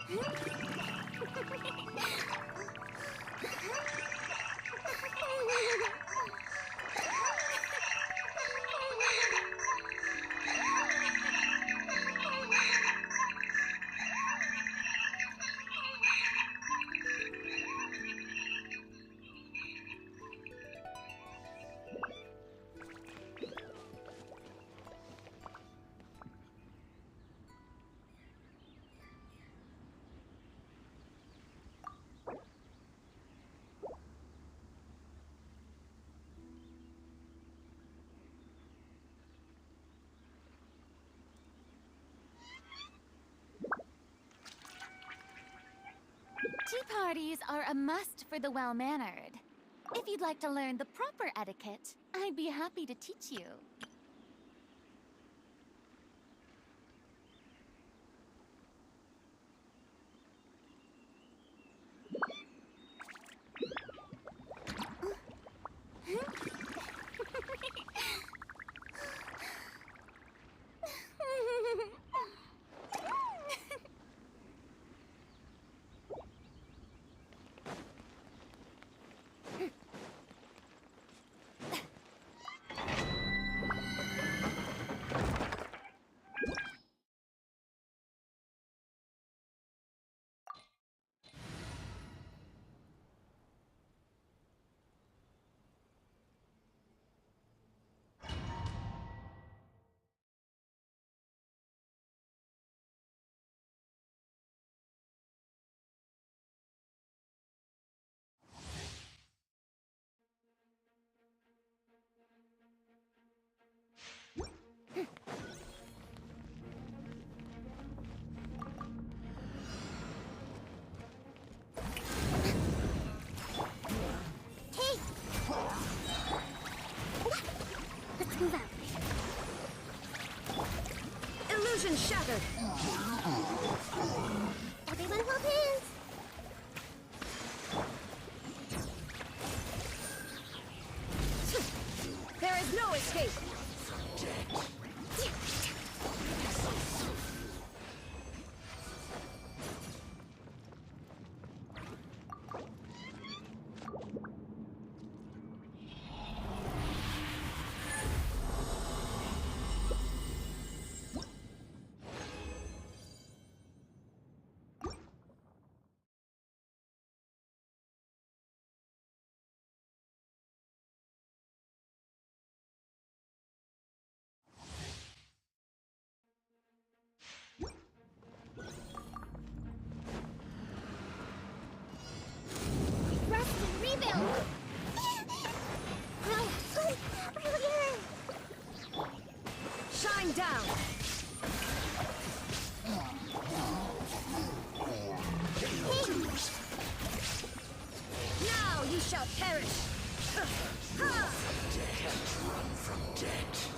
Tea parties are a must for the well-mannered. If you'd like to learn the proper etiquette, I'd be happy to teach you. Move out. Illusion shattered. Everyone hold hands. There is no escape. Shine down! Now you shall perish! Can't run from death.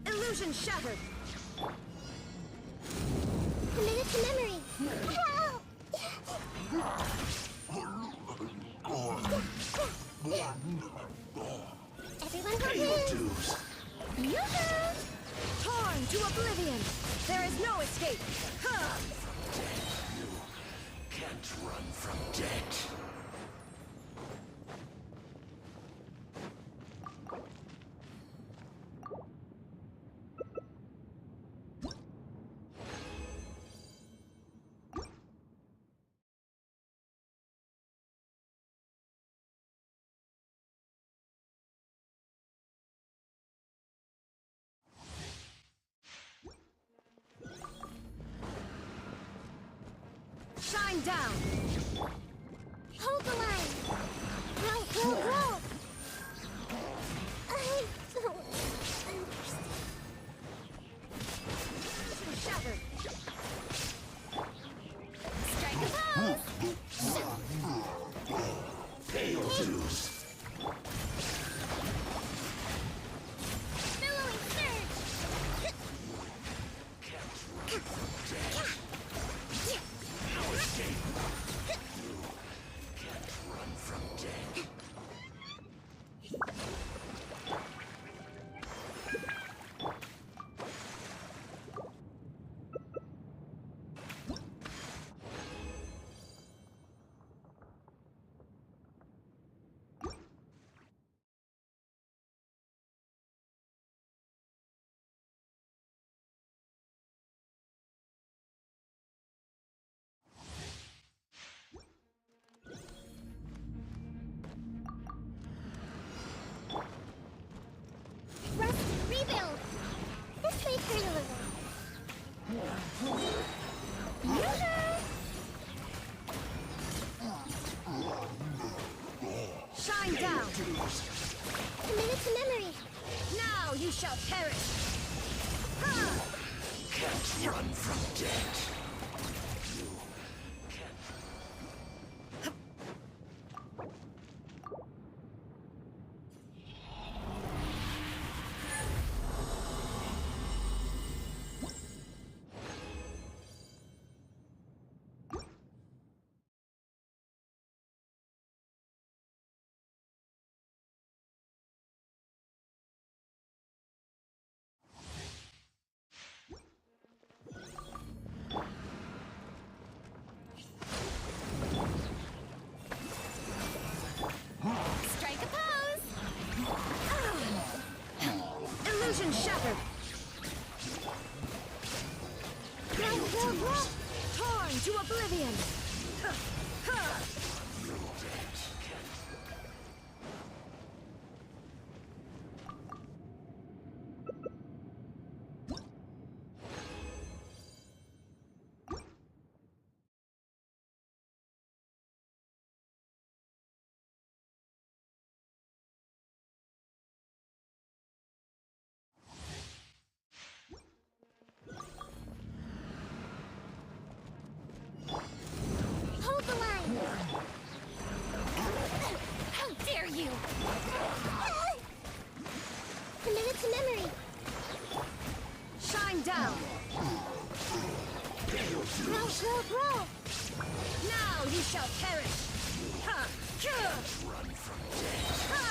Illusion shattered! Commit to memory! Help! Everyone hold hands! Yoo-hoo! Torn to oblivion! There is no escape! You can't run from death. Shine down! Hold the line! Grow! I don't understand. Shattered! Strike a pose! dues. Committed to memory. Now you shall perish. Ha! Can't run from debt. You can't. Strike a pose! Illusion shattered. Torn to oblivion. Ha! Ha! Hold the line! How dare you! Committed to memory. Shine down. Grow. Now you shall perish. Ha! Run from debt. Ha!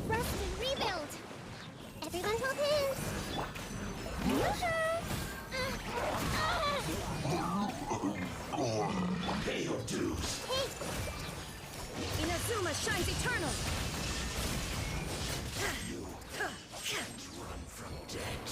Rest and rebuild! Everyone hold hands! Pay your dues. Inazuma shines eternal. You can't run from debt.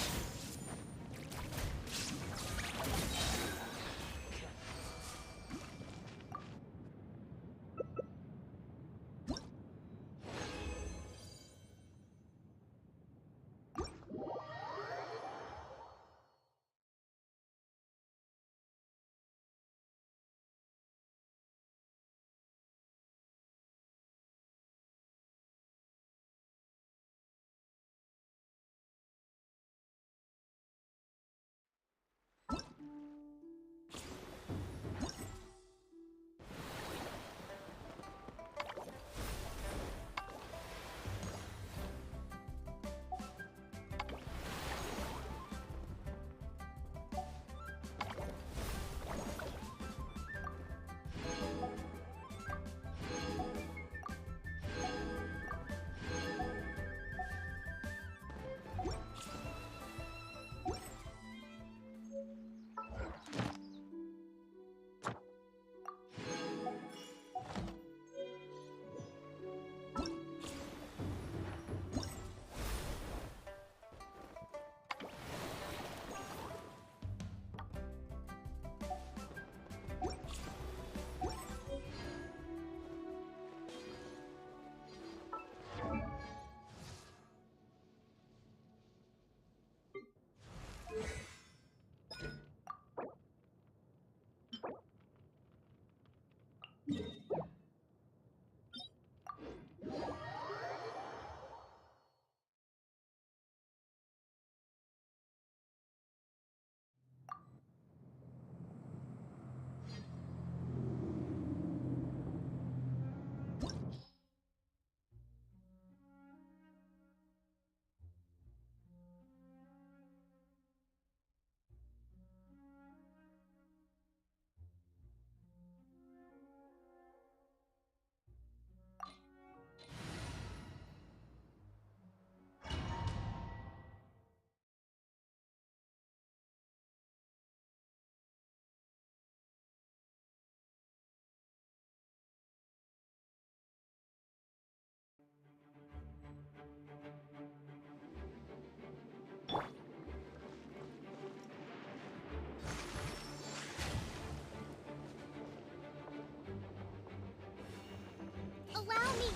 Allow me!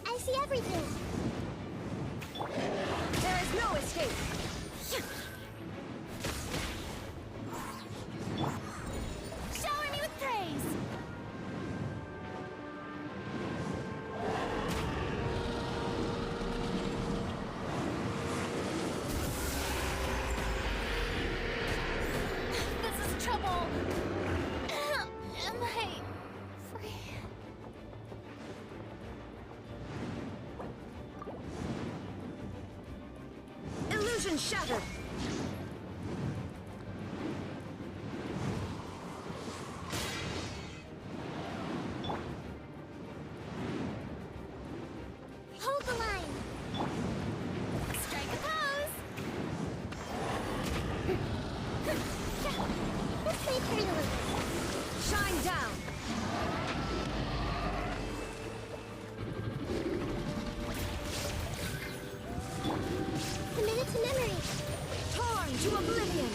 I see everything! There is no escape! Shower me with praise! This is trouble! Am I free? Illusion shattered! Hold the line! Strike a pose! Let's play pretty a little. Shine down! Committed to memory! Torn to oblivion!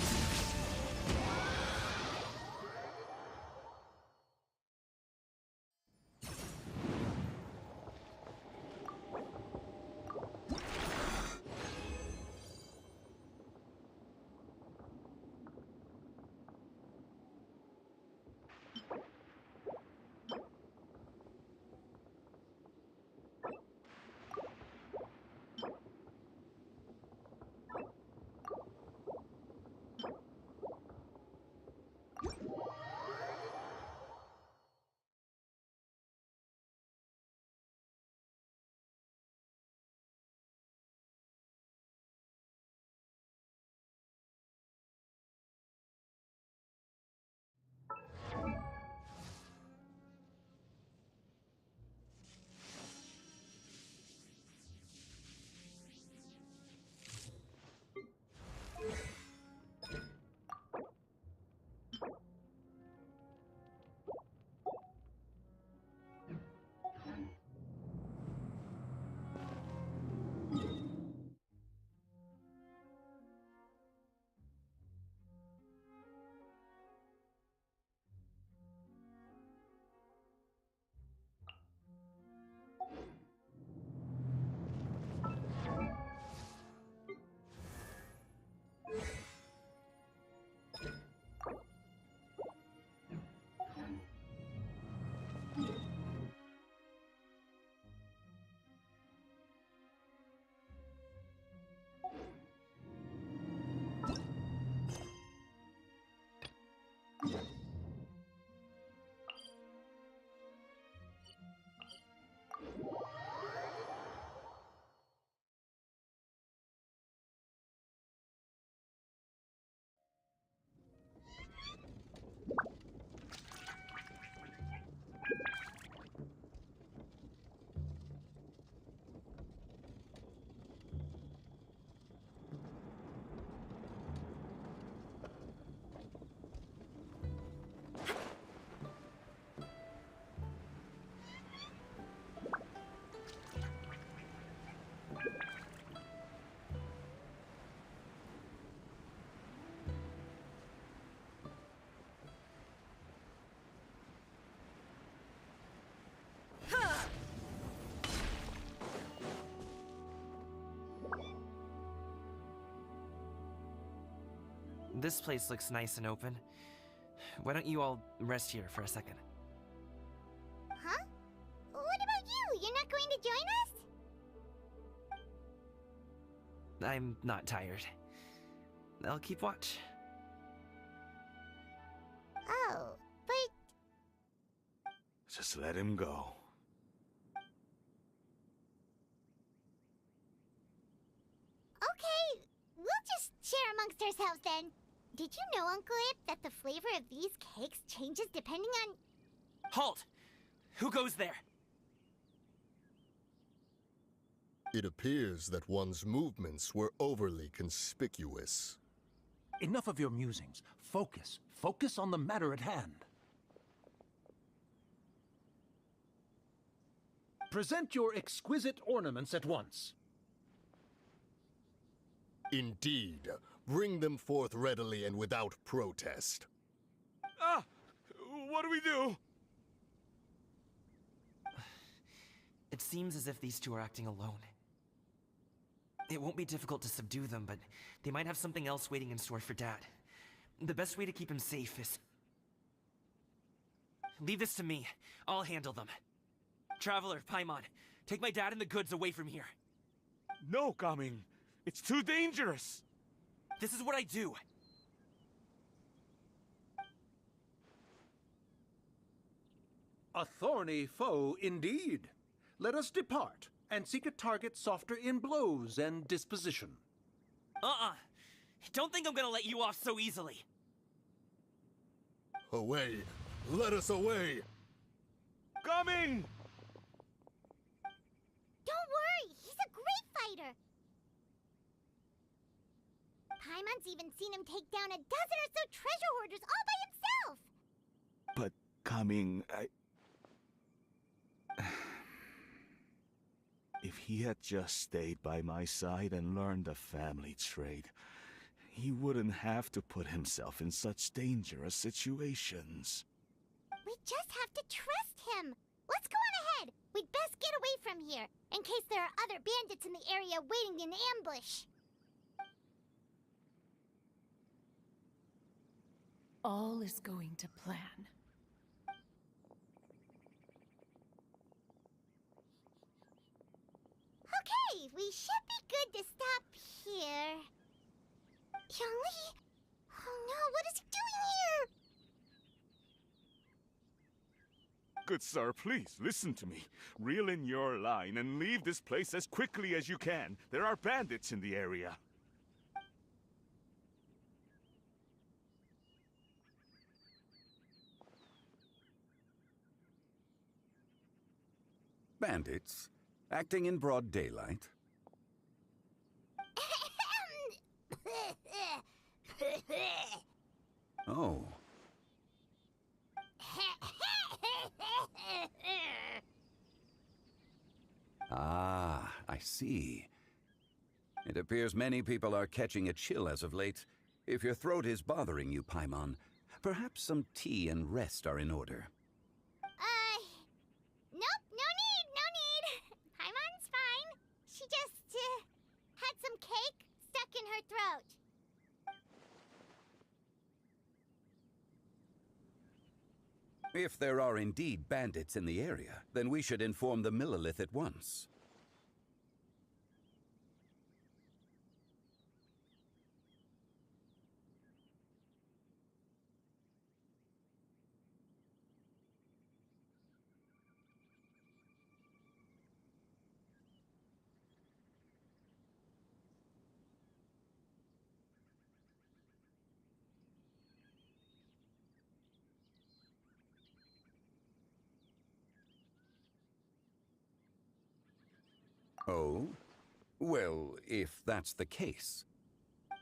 This place looks nice and open. Why don't you all rest here for a second? Huh? What about you? You're not going to join us? I'm not tired. I'll keep watch. Oh, but... Just let him go. Okay, we'll just share amongst ourselves then. Did you know, Uncle Ip, that the flavor of these cakes changes depending on... Halt! Who goes there? It appears that one's movements were overly conspicuous. Enough of your musings. Focus. Focus on the matter at hand. Present your exquisite ornaments at once. Indeed. Bring them forth readily and without protest. Ah! What do we do? It seems as if these two are acting alone. It won't be difficult to subdue them, but they might have something else waiting in store for Dad. The best way to keep him safe is... Leave this to me. I'll handle them. Traveler, Paimon, take my dad and the goods away from here. No, Gaming. It's too dangerous. This is what I do. A thorny foe indeed. Let us depart and seek a target softer in blows and disposition. Don't think I'm gonna let you off so easily. Away! Let us away! Gaming! Don't worry, he's a great fighter. Paimon's even seen him take down a dozen or so treasure hoarders all by himself. But, Gaming, If he had just stayed by my side and learned the family trade, he wouldn't have to put himself in such dangerous situations. We just have to trust him. Let's go on ahead. We'd best get away from here, in case there are other bandits in the area waiting in ambush. All is going to plan. Okay, we should be good to stop here. Yongli? Oh no, what is he doing here? Good sir, please, listen to me. Reel in your line and leave this place as quickly as you can. There are bandits in the area. Bandits? Acting in broad daylight? Oh. Ah, I see. It appears many people are catching a chill as of late. If your throat is bothering you, Paimon, perhaps some tea and rest are in order. Nope, no need. Paimon's fine. She just, had some cake stuck in her throat. If there are indeed bandits in the area, then we should inform the Millelith at once. Oh? Well, if that's the case.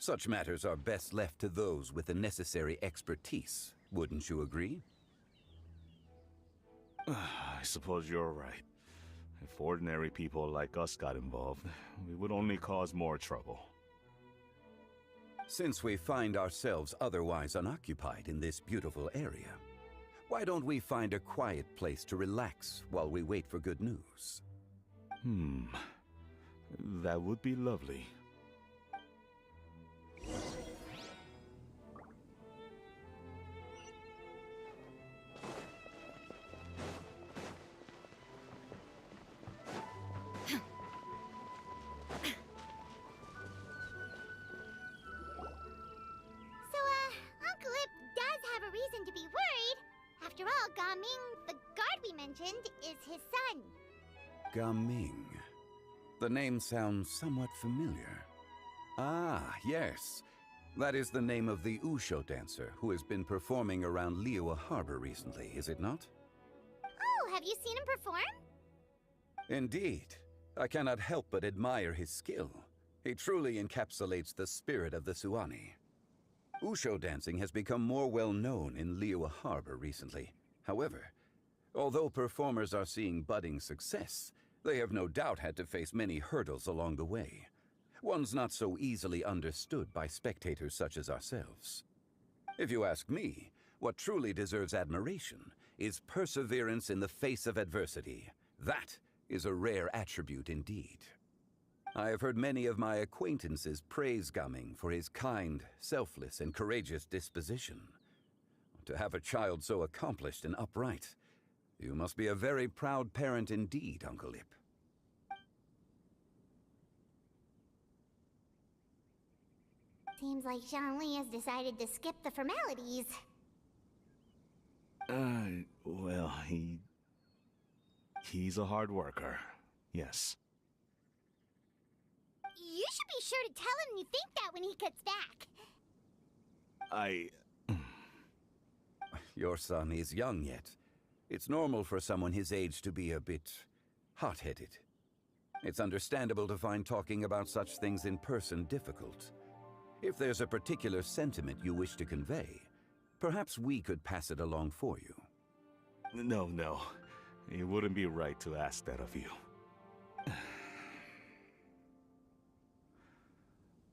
Such matters are best left to those with the necessary expertise, wouldn't you agree? I suppose you're right. If ordinary people like us got involved, we would only cause more trouble. Since we find ourselves otherwise unoccupied in this beautiful area, why don't we find a quiet place to relax while we wait for good news? That would be lovely. Uncle Ip does have a reason to be worried. After all, Gaming, the guard we mentioned, is his son. Gaming. The name sounds somewhat familiar. Ah, yes. That is the name of the Usho dancer who has been performing around Liyue Harbor recently, is it not? Oh, have you seen him perform? Indeed. I cannot help but admire his skill. He truly encapsulates the spirit of the Suani. Usho dancing has become more well known in Liyue Harbor recently. However, although performers are seeing budding success, they have no doubt had to face many hurdles along the way. One's not so easily understood by spectators such as ourselves. If you ask me, what truly deserves admiration is perseverance in the face of adversity. That is a rare attribute indeed. I have heard many of my acquaintances praise Gaming for his kind, selfless, and courageous disposition. To have a child so accomplished and upright, you must be a very proud parent indeed, Uncle Ip. Seems like Zhongli has decided to skip the formalities. Well, he's a hard worker. Yes. You should be sure to tell him you think that when he gets back. Your son is young yet. It's normal for someone his age to be a bit hot-headed. It's understandable to find talking about such things in person difficult. If there's a particular sentiment you wish to convey, perhaps we could pass it along for you. No. It wouldn't be right to ask that of you.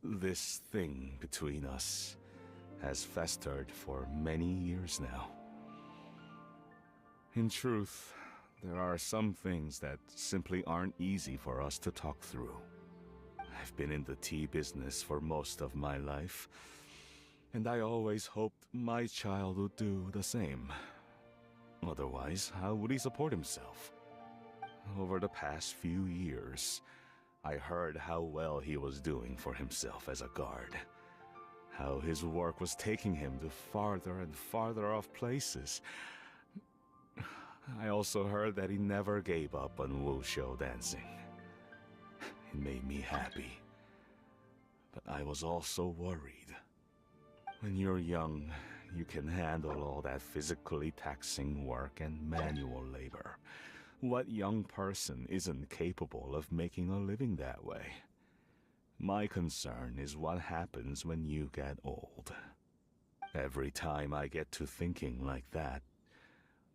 This thing between us has festered for many years now. In truth, there are some things that simply aren't easy for us to talk through. I've been in the tea business for most of my life, and I always hoped my child would do the same. Otherwise, how would he support himself? Over the past few years, I heard how well he was doing for himself as a guard. How his work was taking him to farther and farther off places. I also heard that he never gave up on wushou dancing. It made me happy. But I was also worried. When you're young, you can handle all that physically taxing work and manual labor. What young person isn't capable of making a living that way? My concern is what happens when you get old. Every time I get to thinking like that,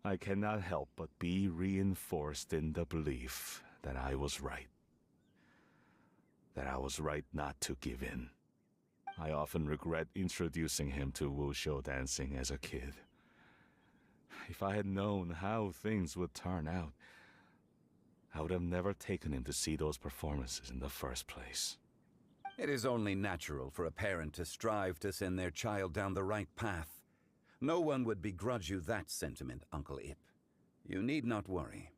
I cannot help but be reinforced in the belief that I was right. That I was right not to give in. I often regret introducing him to wushou dancing as a kid. If I had known how things would turn out, I would have never taken him to see those performances in the first place. It is only natural for a parent to strive to send their child down the right path. No one would begrudge you that sentiment, Uncle Ip. You need not worry.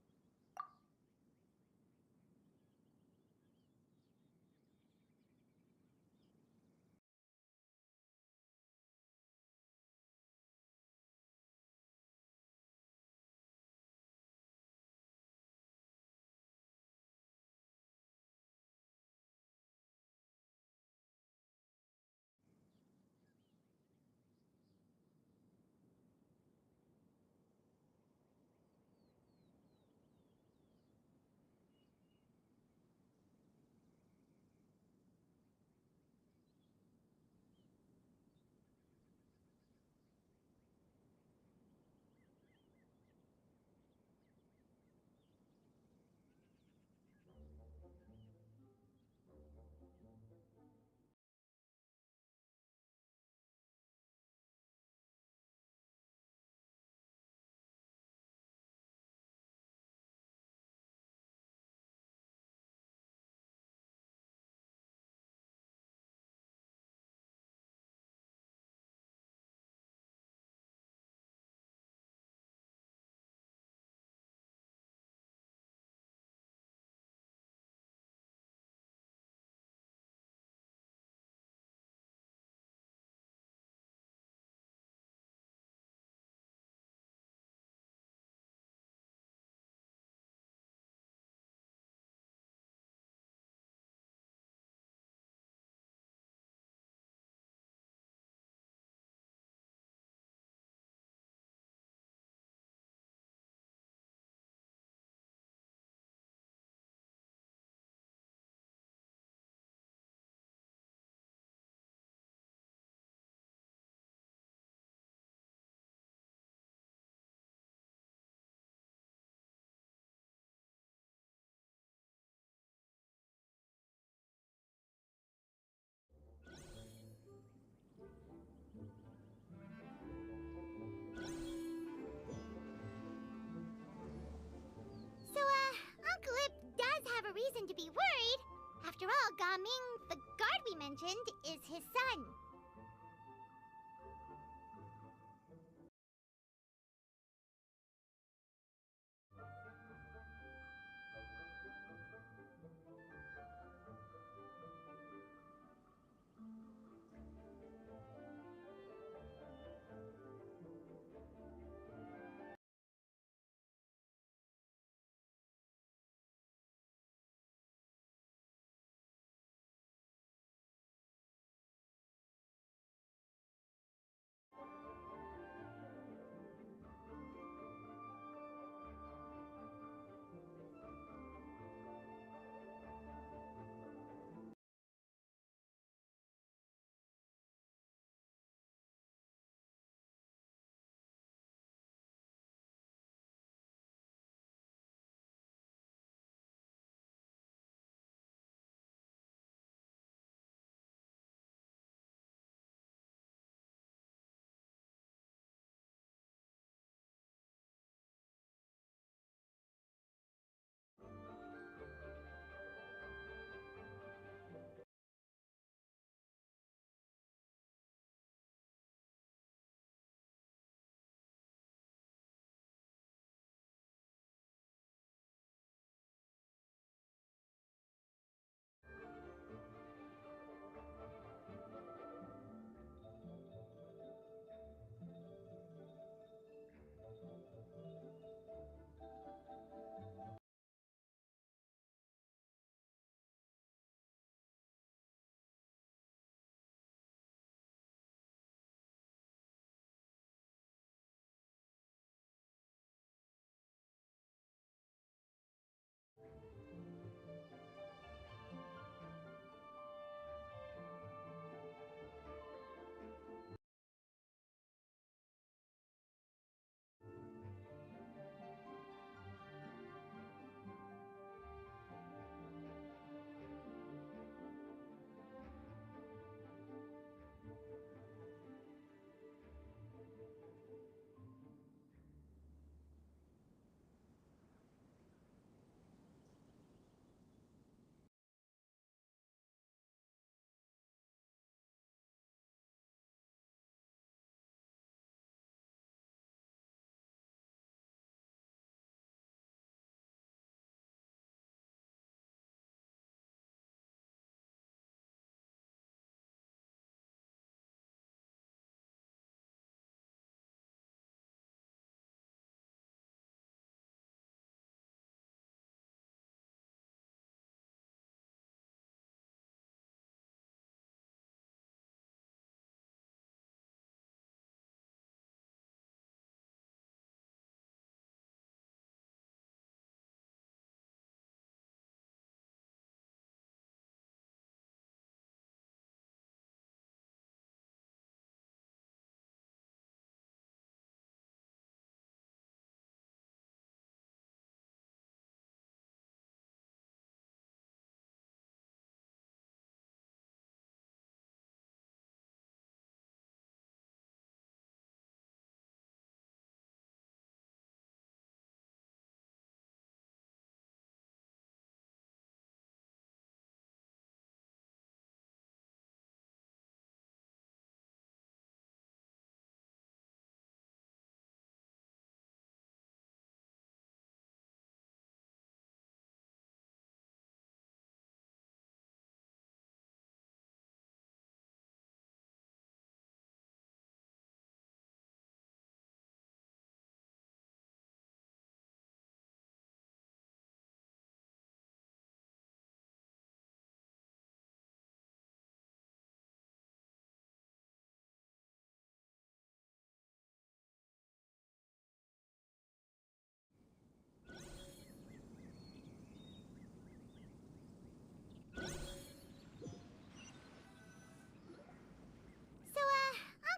all, Gaming, the guard we mentioned is his son.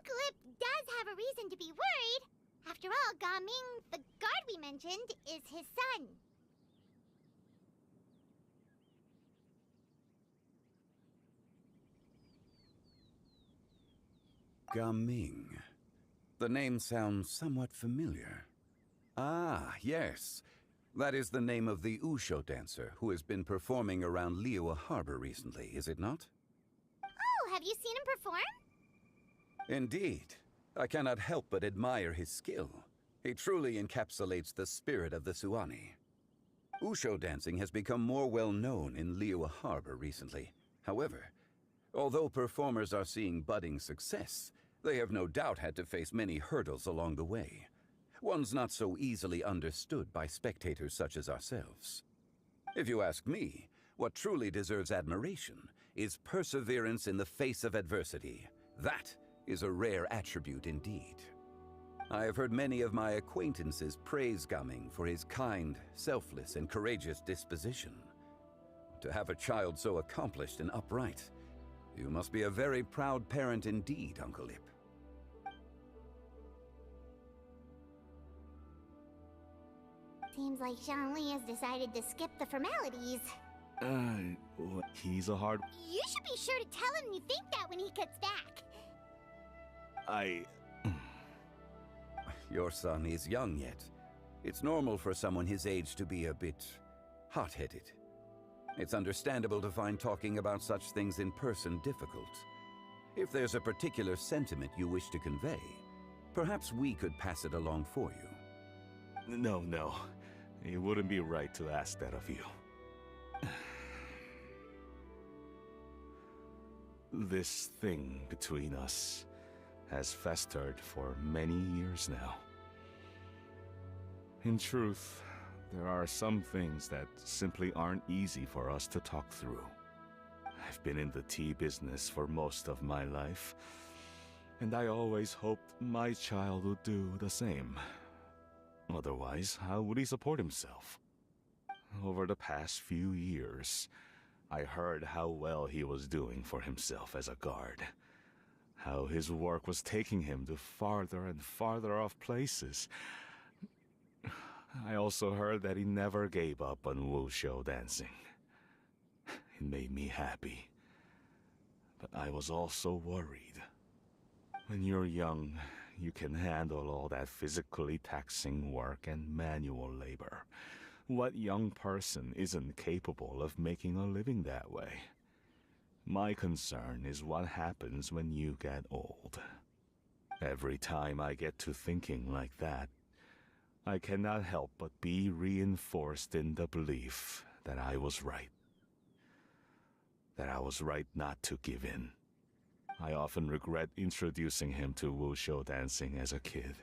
Uncle Ip does have a reason to be worried. After all, Gaming, the guard we mentioned, is his son. Gaming. The name sounds somewhat familiar. Ah, yes. That is the name of the Usho dancer who has been performing around Liyue Harbor recently, is it not? Oh, have you seen him perform? Indeed. I cannot help but admire his skill. He truly encapsulates the spirit of the Suwani. Usho dancing has become more well known in Liyue Harbor recently. However, although performers are seeing budding success, they have no doubt had to face many hurdles along the way. Ones not so easily understood by spectators such as ourselves. If you ask me, what truly deserves admiration is perseverance in the face of adversity. That is a rare attribute indeed. I have heard many of my acquaintances praise Gaming for his kind, selfless, and courageous disposition. To have a child so accomplished and upright, you must be a very proud parent indeed, Uncle Ip. Seems like Zhongli has decided to skip the formalities. He's a hard... You should be sure to tell him you think that when he gets back. Your son is young yet. It's normal for someone his age to be a bit hot-headed. It's understandable to find talking about such things in person difficult. If there's a particular sentiment you wish to convey, perhaps we could pass it along for you. No. It wouldn't be right to ask that of you. This thing between us has festered for many years now. In truth, there are some things that simply aren't easy for us to talk through. I've been in the tea business for most of my life, and I always hoped my child would do the same. Otherwise, how would he support himself? Over the past few years, I heard how well he was doing for himself as a guard. How his work was taking him to farther and farther off places. I also heard that he never gave up on wushu dancing. It made me happy. But I was also worried. When you're young, you can handle all that physically taxing work and manual labor. What young person isn't capable of making a living that way? My concern is what happens when you get old. Every time I get to thinking like that, I cannot help but be reinforced in the belief that I was right. That I was right not to give in. I often regret introducing him to wushu dancing as a kid.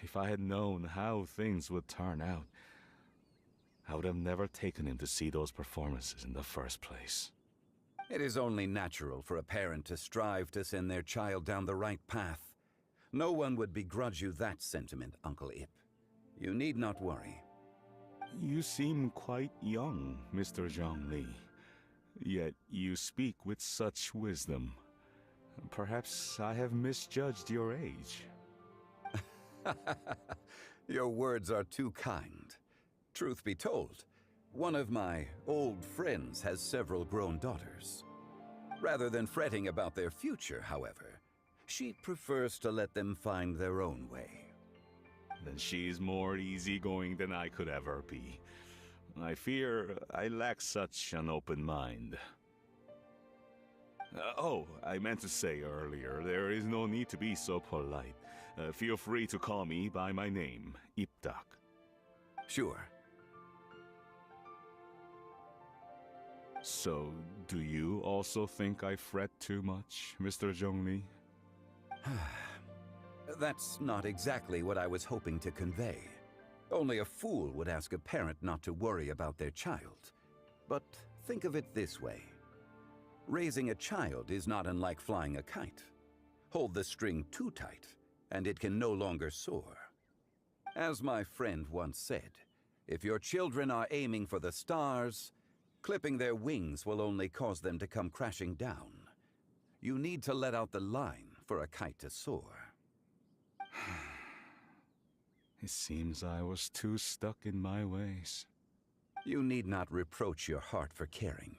If I had known how things would turn out, I would have never taken him to see those performances in the first place. It is only natural for a parent to strive to send their child down the right path. No one would begrudge you that sentiment, Uncle Ip. You need not worry. You seem quite young, Mr. Zhongli. Yet you speak with such wisdom. Perhaps I have misjudged your age. Your words are too kind. Truth be told, one of my old friends has several grown daughters. Rather than fretting about their future, however, she prefers to let them find their own way. Then she's more easygoing than I could ever be. I fear I lack such an open mind. I meant to say earlier, there is no need to be so polite. Feel free to call me by my name, Ipdak. Sure. So, do you also think I fret too much, Mr. Zhongli? That's not exactly what I was hoping to convey. Only a fool would ask a parent not to worry about their child. But think of it this way. Raising a child is not unlike flying a kite. Hold the string too tight, and it can no longer soar. As my friend once said, if your children are aiming for the stars, clipping their wings will only cause them to come crashing down. You need to let out the line for a kite to soar. It seems I was too stuck in my ways. You need not reproach your heart for caring.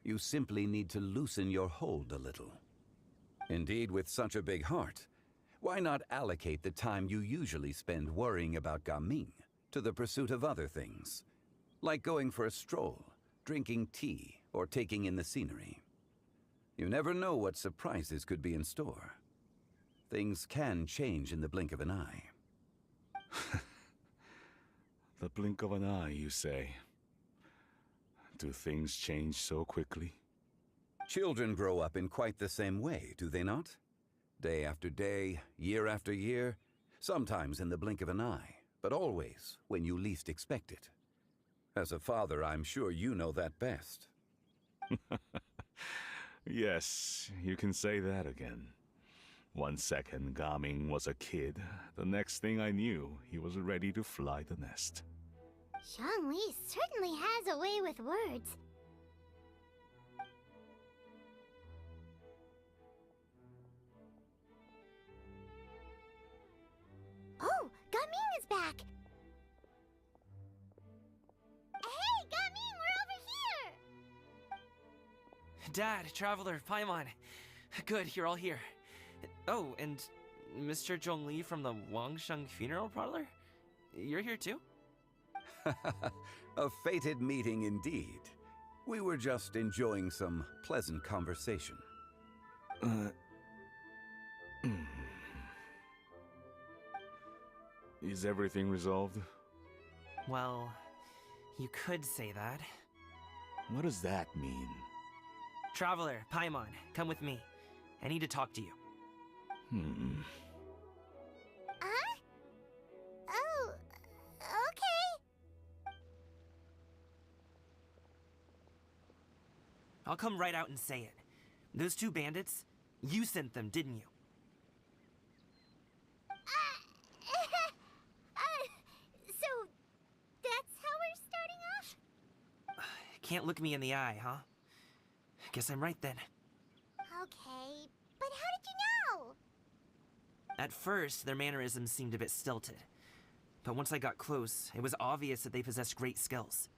You simply need to loosen your hold a little. Indeed, with such a big heart, why not allocate the time you usually spend worrying about Gaming to the pursuit of other things, like going for a stroll, drinking tea, or taking in the scenery. You never know what surprises could be in store. Things can change in the blink of an eye. The blink of an eye, you say? Do things change so quickly? Children grow up in quite the same way, do they not? Day after day, year after year, sometimes in the blink of an eye, but always when you least expect it. As a father, I'm sure you know that best. Yes, you can say that again. 1 second, Gaming was a kid. The next thing I knew, he was ready to fly the nest. Zhongli certainly has a way with words. Oh, Gaming is back! Hey, Gaming, we're over here! Dad, Traveler, Paimon. Good, you're all here. Oh, and Mr. Zhongli from the Wangsheng Funeral Parlor? You're here too? A fated meeting indeed. We were just enjoying some pleasant conversation. Is everything resolved? Well, you could say that. What does that mean? Traveler, Paimon, come with me. I need to talk to you. Huh? Oh, okay. I'll come right out and say it. Those two bandits, you sent them, didn't you? So, that's how we're starting off? Can't look me in the eye, huh? Guess I'm right then. Okay, but how did you know? At first, their mannerisms seemed a bit stilted. But once I got close, it was obvious that they possessed great skills.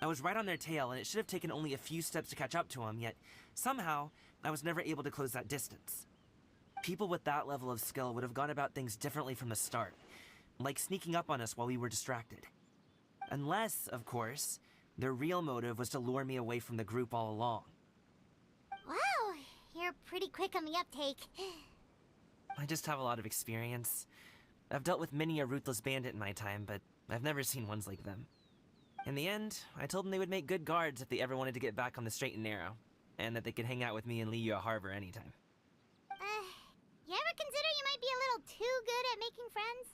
I was right on their tail, and it should have taken only a few steps to catch up to them, yet somehow, I was never able to close that distance. People with that level of skill would have gone about things differently from the start, like sneaking up on us while we were distracted. Unless, of course, their real motive was to lure me away from the group all along. Wow, you're pretty quick on the uptake. I just have a lot of experience. I've dealt with many a ruthless bandit in my time, but I've never seen ones like them. In the end, I told them they would make good guards if they ever wanted to get back on the straight and narrow, and that they could hang out with me in Liyue Harbor anytime. You ever consider you might be a little too good at making friends?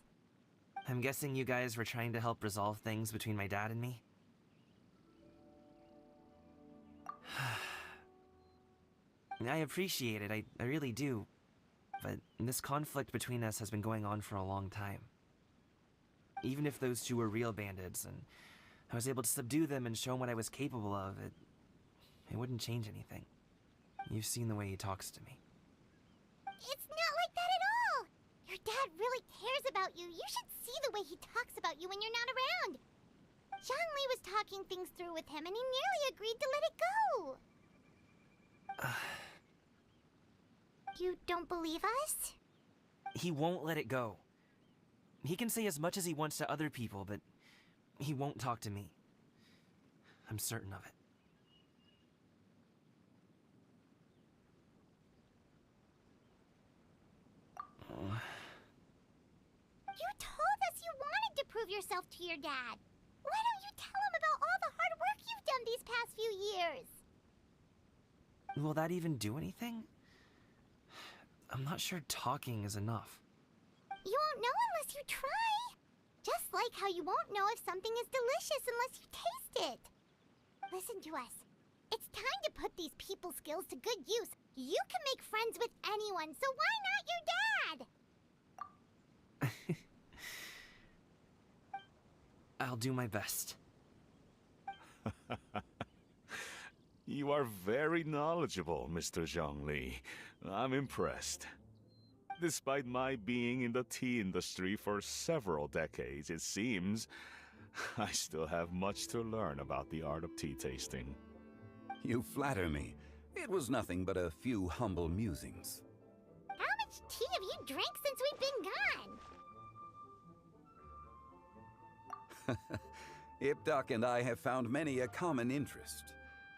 I'm guessing you guys were trying to help resolve things between my dad and me? I appreciate it, I really do. But this conflict between us has been going on for a long time. Even if those two were real bandits, and I was able to subdue them and show him what I was capable of, it wouldn't change anything. You've seen the way he talks to me. It's not like that at all! Your dad really cares about you. You should see the way he talks about you when you're not around. Zhongli was talking things through with him, and he nearly agreed to let it go. You don't believe us? He won't let it go. He can say as much as he wants to other people, but he won't talk to me. I'm certain of it. You told us you wanted to prove yourself to your dad. Why don't you tell him about all the hard work you've done these past few years? Will that even do anything? I'm not sure talking is enough. You won't know unless you try. Just like how you won't know if something is delicious unless you taste it. Listen to us. It's time to put these people skills to good use. You can make friends with anyone, so why not your dad? I'll do my best. You are very knowledgeable, Mr. Zhongli. I'm impressed. Despite my being in the tea industry for several decades, it seems I still have much to learn about the art of tea tasting. You flatter me. It was nothing but a few humble musings. How much tea have you drank since we've been gone? Ipdak and I have found many a common interest.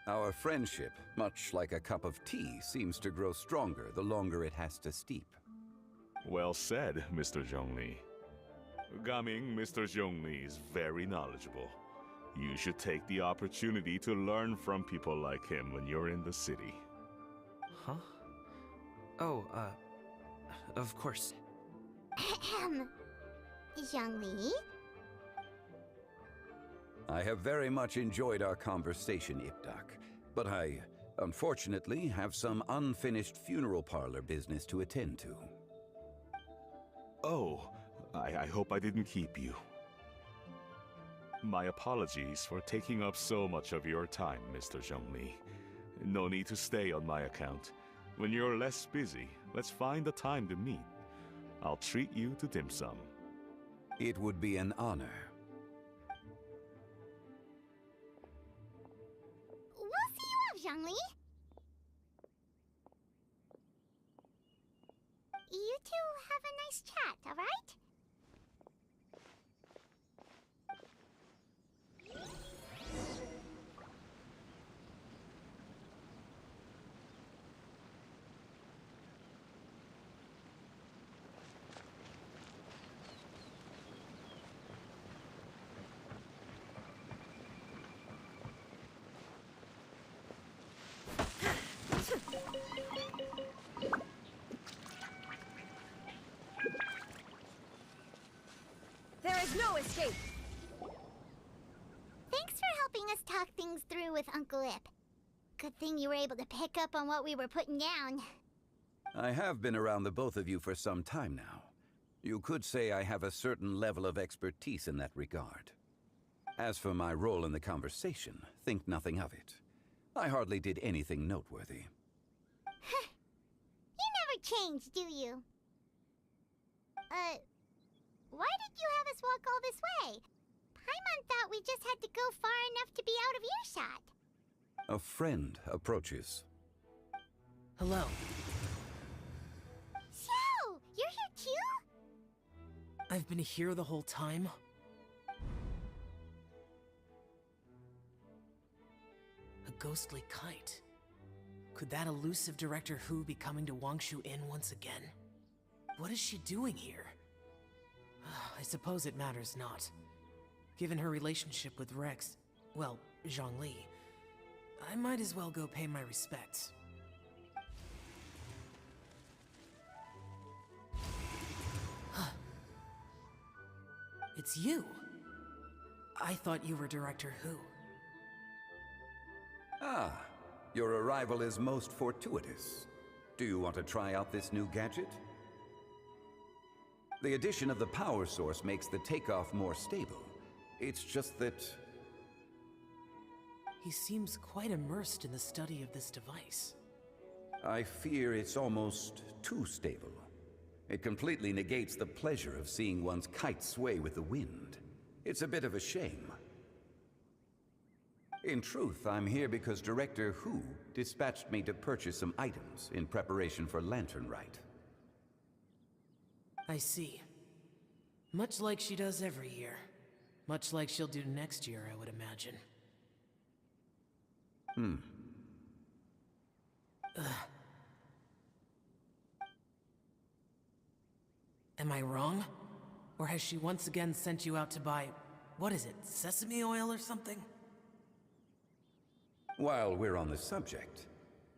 Our friendship, much like a cup of tea, seems to grow stronger the longer it has to steep. Well said, Mr. Zhongli. Gaming, Mr. Zhongli is very knowledgeable. You should take the opportunity to learn from people like him when you're in the city. Huh? Oh, of course. Ahem. Zhongli? I have very much enjoyed our conversation, Ipdak, but I, unfortunately, have some unfinished funeral parlor business to attend to. Oh, I hope I didn't keep you. My apologies for taking up so much of your time, Mr. Zhongli. No need to stay on my account. When you're less busy, let's find a time to meet. I'll treat you to dim sum. It would be an honor. We'll see you off, Zhongli. You two have a nice chat, all right? There is no escape! Thanks for helping us talk things through with Uncle Ip. Good thing you were able to pick up on what we were putting down. I have been around the both of you for some time now. You could say I have a certain level of expertise in that regard. As for my role in the conversation, think nothing of it. I hardly did anything noteworthy. You never change, do you? Why did you have us walk all this way? Paimon thought we just had to go far enough to be out of earshot. A friend approaches. Hello. So, you're here too? I've been here the whole time. A ghostly kite. Could that elusive Director Hu be coming to Wangshu Inn once again? What is she doing here? I suppose it matters not. Given her relationship with Rex, well, Zhongli, I might as well go pay my respects. It's you! I thought you were Director Hu. Ah, your arrival is most fortuitous. Do you want to try out this new gadget? The addition of the power source makes the takeoff more stable. It's just that... He seems quite immersed in the study of this device. I fear it's almost too stable. It completely negates the pleasure of seeing one's kite sway with the wind. It's a bit of a shame. In truth, I'm here because Director Hu dispatched me to purchase some items in preparation for Lantern Rite. I see. Much like she does every year. Much like she'll do next year, I would imagine. Am I wrong? Or has she once again sent you out to buy, what is it, sesame oil or something? While we're on the subject,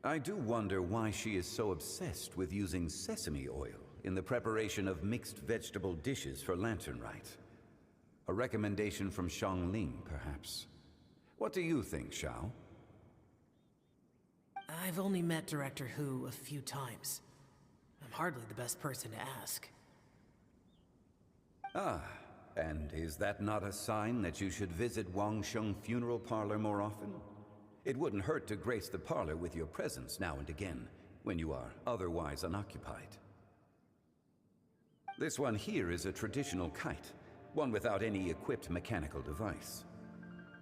I do wonder why she is so obsessed with using sesame oil in the preparation of mixed vegetable dishes for Lantern Rite. A recommendation from Xiangling, perhaps. What do you think, Xiao? I've only met Director Hu a few times. I'm hardly the best person to ask. Ah, and is that not a sign that you should visit Wangsheng Funeral Parlor more often? It wouldn't hurt to grace the parlor with your presence now and again, when you are otherwise unoccupied. This one here is a traditional kite, one without any equipped mechanical device.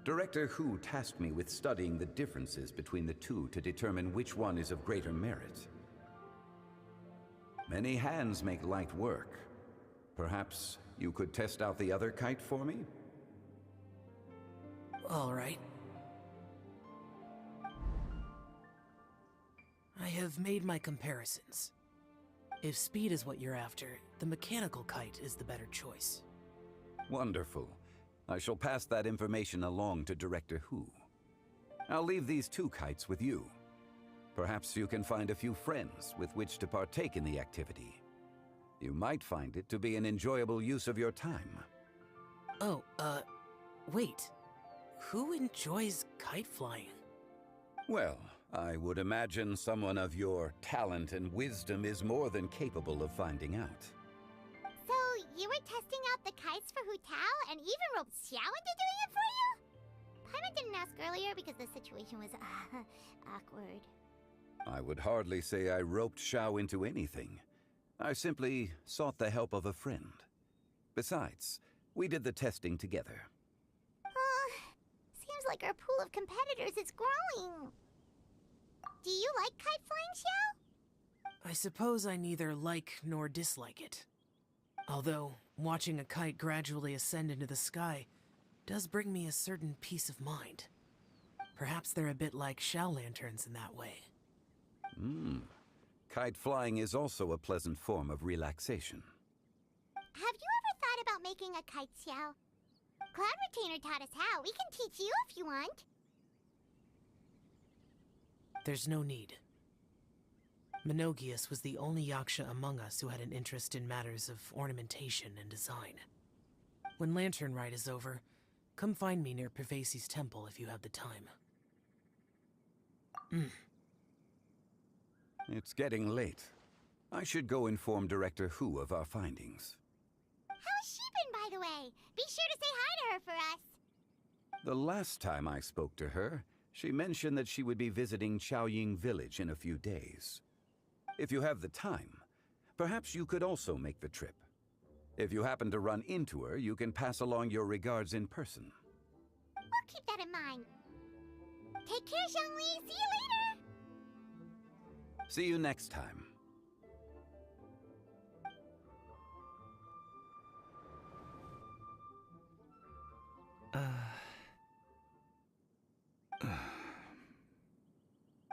Director Hu tasked me with studying the differences between the two to determine which one is of greater merit. Many hands make light work. Perhaps you could test out the other kite for me? All right. I have made my comparisons. If speed is what you're after, the mechanical kite is the better choice. Wonderful. I shall pass that information along to Director Hu. I'll leave these 2 kites with you. Perhaps you can find a few friends with which to partake in the activity. You might find it to be an enjoyable use of your time. Oh, wait. Who enjoys kite flying? Well, I would imagine someone of your talent and wisdom is more than capable of finding out. So, you were testing out the kites for Hu Tao and even roped Xiao into doing it for you? Paimon didn't ask earlier because the situation was, awkward. I would hardly say I roped Xiao into anything. I simply sought the help of a friend. Besides, we did the testing together. Seems like our pool of competitors is growing. Do you like kite flying, Xiao? I suppose I neither like nor dislike it. Although, watching a kite gradually ascend into the sky does bring me a certain peace of mind. Perhaps they're a bit like Xiao lanterns in that way. Kite flying is also a pleasant form of relaxation. Have you ever thought about making a kite, Xiao? Cloud Retainer taught us how. We can teach you if you want. There's no need. Menogias was the only Yaksha among us who had an interest in matters of ornamentation and design. When Lantern Rite is over, come find me near Pervasi's temple if you have the time. It's getting late. I should go inform Director Hu of our findings. How's she been, by the way? Be sure to say hi to her for us. The last time I spoke to her, she mentioned that she would be visiting Chaoying Village in a few days. If you have the time, perhaps you could also make the trip. If you happen to run into her, you can pass along your regards in person. We'll keep that in mind. Take care, Zhongli. See you later. See you next time.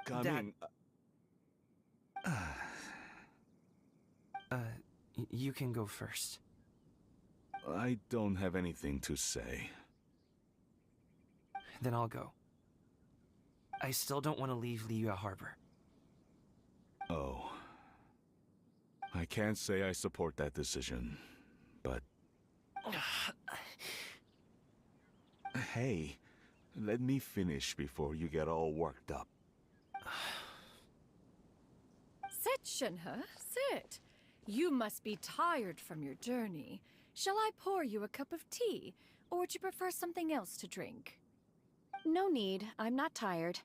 Coming. You can go first. I don't have anything to say. Then I'll go. I still don't want to leave Liyue Harbor. Oh. I can't say I support that decision, but... Hey, let me finish before you get all worked up. Sit, Shenhe, sit. You must be tired from your journey. Shall I pour you a cup of tea, or would you prefer something else to drink? No need. I'm not tired.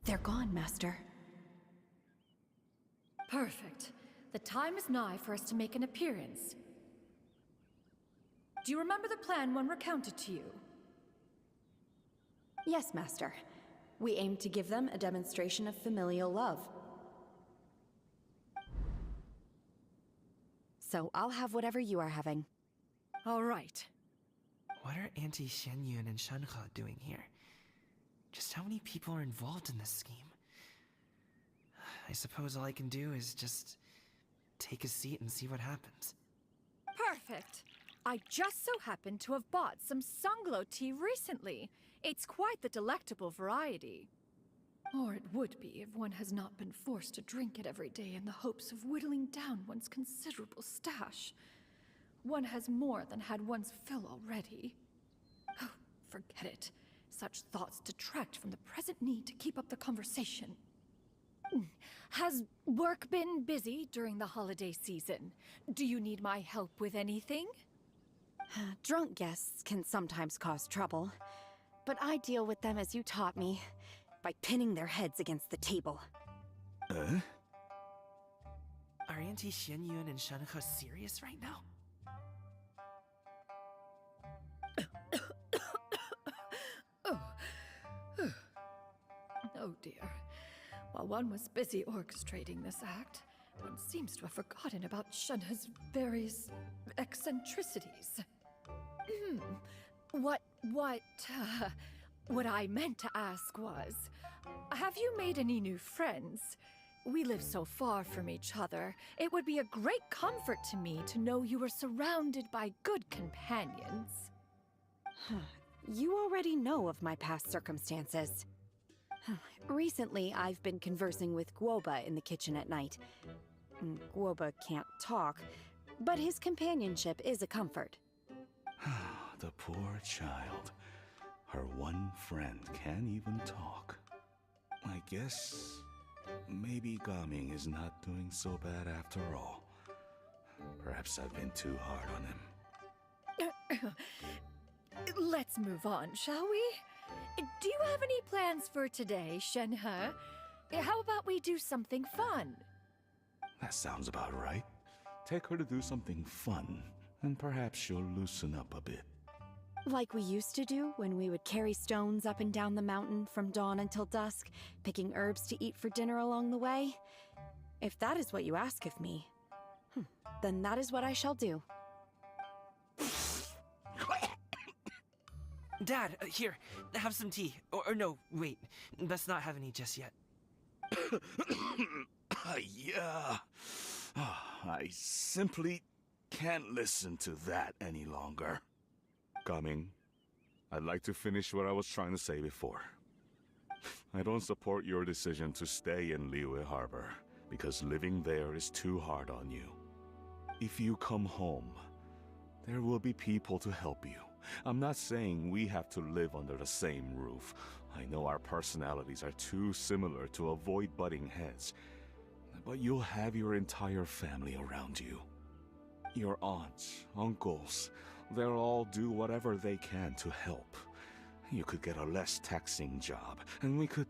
They're gone, Master. Perfect. The time is nigh for us to make an appearance. Do you remember the plan one recounted to you? Yes, Master. We aim to give them a demonstration of familial love. So I'll have whatever you are having. All right. What are Auntie Xianyun and Shenhe doing here? Just how many people are involved in this scheme? I suppose all I can do is just take a seat and see what happens. Perfect. I just so happen to have bought some Sunglow tea recently. It's quite the delectable variety. Or it would be if one has not been forced to drink it every day in the hopes of whittling down one's considerable stash. One has more than had one's fill already. Oh, forget it. Such thoughts detract from the present need to keep up the conversation. Has work been busy during the holiday season? Do you need my help with anything? Drunk guests can sometimes cause trouble, but I deal with them as you taught me, by pinning their heads against the table. Are Auntie Xianyun and Shenhe serious right now? Oh dear. While one was busy orchestrating this act, one seems to have forgotten about Shenhe's various eccentricities. What I meant to ask was, have you made any new friends? We live so far from each other. It would be a great comfort to me to know you were surrounded by good companions. You already know of my past circumstances. Recently, I've been conversing with Guoba in the kitchen at night. Guoba can't talk, but his companionship is a comfort. The poor child. Her one friend can't even talk. I guess maybe Gaming is not doing so bad after all. Perhaps I've been too hard on him. Let's move on, shall we? Do you have any plans for today, Shenhe? How about we do something fun? That sounds about right. Take her to do something fun, and perhaps she'll loosen up a bit. Like we used to do when we would carry stones up and down the mountain from dawn until dusk, picking herbs to eat for dinner along the way? If that is what you ask of me, then that is what I shall do. Dad, here, have some tea. Or no, wait, let's not have any just yet. Yeah. I simply can't listen to that any longer. Coming. I'd like to finish what I was trying to say before. I don't support your decision to stay in Liyue Harbor, because living there is too hard on you. If you come home, there will be people to help you. I'm not saying we have to live under the same roof. I know our personalities are too similar to avoid butting heads. But you'll have your entire family around you. Your aunts, uncles, they'll all do whatever they can to help. You could get a less taxing job, and we could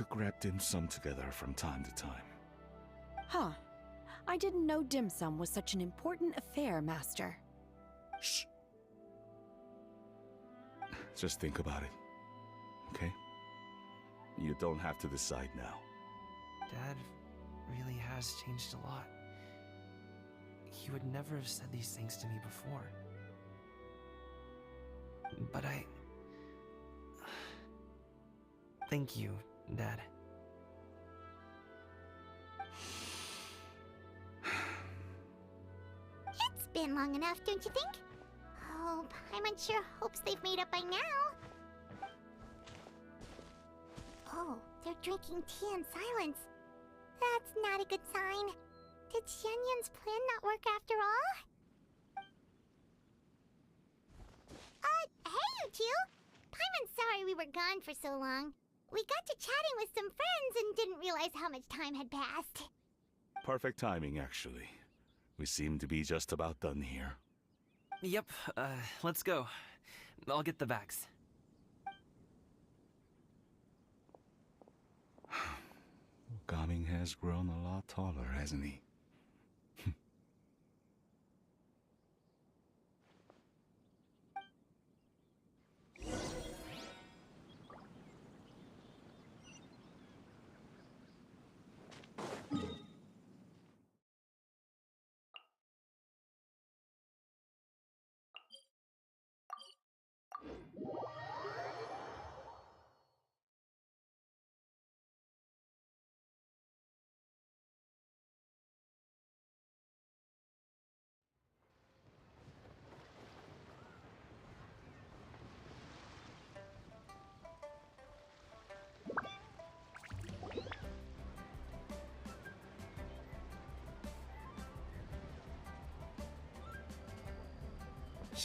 grab dim sum together from time to time. Huh. I didn't know dim sum was such an important affair, Master. Shh. Just think about it, okay? You don't have to decide now. Dad really has changed a lot. He would never have said these things to me before. But thank you, Dad. It's been long enough, don't you think? Oh, Paimon sure hopes they've made up by now. Oh, they're drinking tea in silence. That's not a good sign. Did Xianyun's plan not work after all? Hey you two! Paimon's sorry we were gone for so long. We got to chatting with some friends and didn't realize how much time had passed. Perfect timing, actually. We seem to be just about done here. Yep, let's go. I'll get the bags. Gaming has grown a lot taller, hasn't he?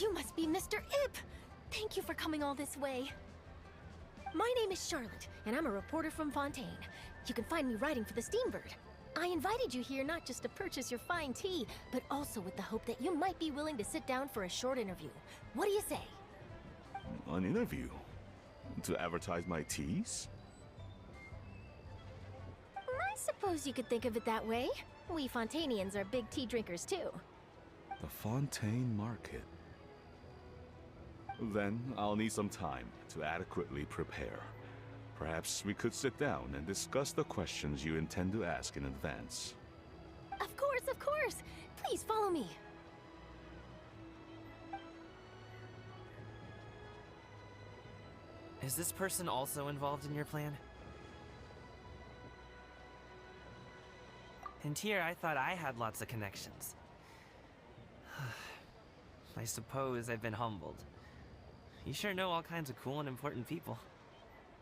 You must be Mr. Ip! Thank you for coming all this way. My name is Charlotte, and I'm a reporter from Fontaine. You can find me writing for the Steambird. I invited you here not just to purchase your fine tea, but also with the hope that you might be willing to sit down for a short interview. What do you say? An interview? To advertise my teas? I suppose you could think of it that way. We Fontainians are big tea drinkers too. The Fontaine Market. Then I'll need some time to adequately prepare. Perhaps we could sit down and discuss the questions you intend to ask in advance. Of course, of course! Please follow me. Is this person also involved in your plan? And here I thought I had lots of connections. I suppose I've been humbled. You sure know all kinds of cool and important people.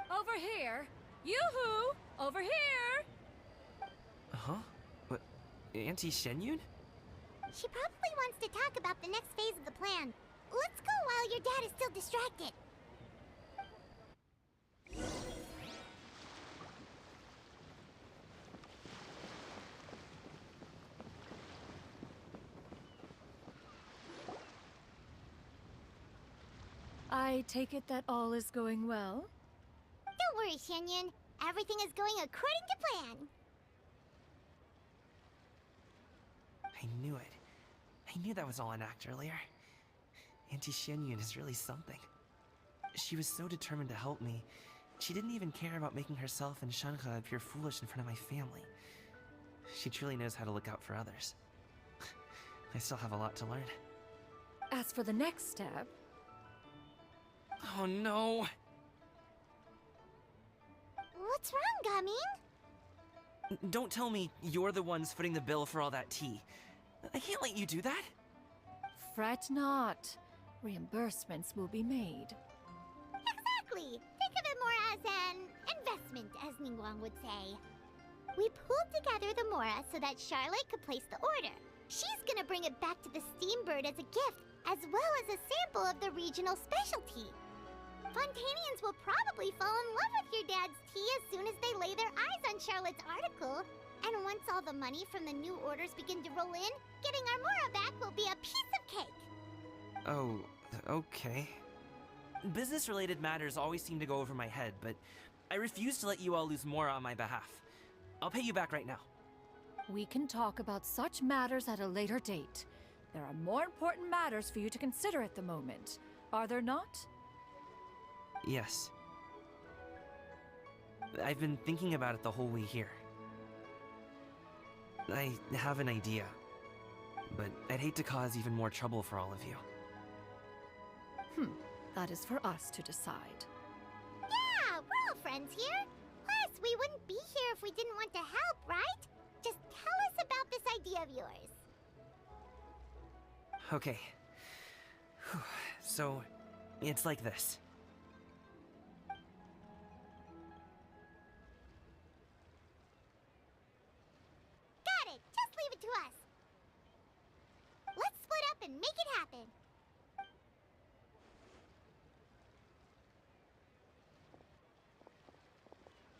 Over here! Yoo-hoo! Over here! Huh? What? Auntie Shenyun? She probably wants to talk about the next phase of the plan. Let's go while your dad is still distracted. I take it that all is going well? Don't worry, Shenyun. Everything is going according to plan. I knew it. I knew that was all an act earlier. Auntie Shenyun is really something. She was so determined to help me. She didn't even care about making herself and Shanhe appear foolish in front of my family. She truly knows how to look out for others. I still have a lot to learn. As for the next step... Oh no! What's wrong, Gaming? Don't tell me you're the ones footing the bill for all that tea. I can't let you do that. Fret not. Reimbursements will be made. Exactly! Think of it more as an investment, as Ningguang would say. We pulled together the Mora so that Charlotte could place the order. She's gonna bring it back to the Steambird as a gift, as well as a sample of the regional specialty. Fontainians will probably fall in love with your dad's tea as soon as they lay their eyes on Charlotte's article. And once all the money from the new orders begin to roll in, getting our Mora back will be a piece of cake. Oh, okay. Business-related matters always seem to go over my head, but I refuse to let you all lose more on my behalf. I'll pay you back right now. We can talk about such matters at a later date. There are more important matters for you to consider at the moment, are there not? Yes. I've been thinking about it the whole way here. I have an idea, but I'd hate to cause even more trouble for all of you. That is for us to decide. Yeah, we're all friends here. Plus, we wouldn't be here if we didn't want to help, right? Just tell us about this idea of yours. Okay. So, it's like this. Got it! Just leave it to us. Let's split up and make it happen.